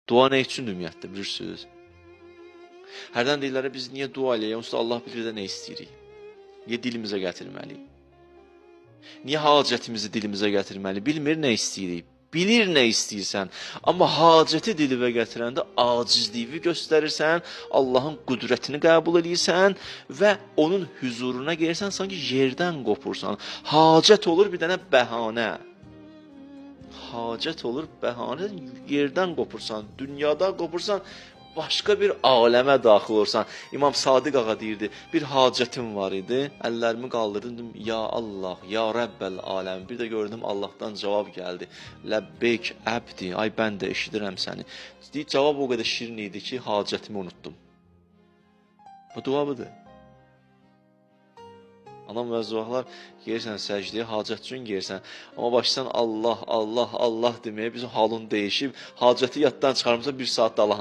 Dua nə üçündür ümumiyyətlə, bilirsiniz? Hərdən deyirlər, biz niyə dua eləyək? Onsuz da Allah bilir də nə istəyirik. Niyə dilimizə gətirməliyik? Niyə hacətimizi dilimizə gətirməli? Bilmir nə istəyirik. Bilir nə istəyirsən. Amma hacəti dilimə gətirəndə acizliyi göstərirsən, Allahın qüdrətini qəbul edirsən və onun huzuruna gəlirsən, sanki yerdən qopursan. Hacət olur bir dənə bəhanə. Hacət olur bəhanə, yerdən qopursan, dünyadan qopursan, başqa bir aləmə daxil olursan. İmam Sadiq ağa deyirdi, bir hacətim var idi, əllərimi qaldırdım, dedim, ya Allah, ya Rəbbəl aləm. Bir də gördüm, Allahdan cavab gəldi. Ləbbeyk əbdi, ay mən də eşidirəm səni. Deyir, cavab o qədər şirin idi ki, hacətimi unutdum. Bu dua budur. Anam və zəvaqlar, gelirsən səcdiyə, hacət üçün gelirsən. Amma başsan Allah, Allah, Allah deməyə bizim halın değişib, hacəti yaddan çıxarmısa bir saat da Allah'a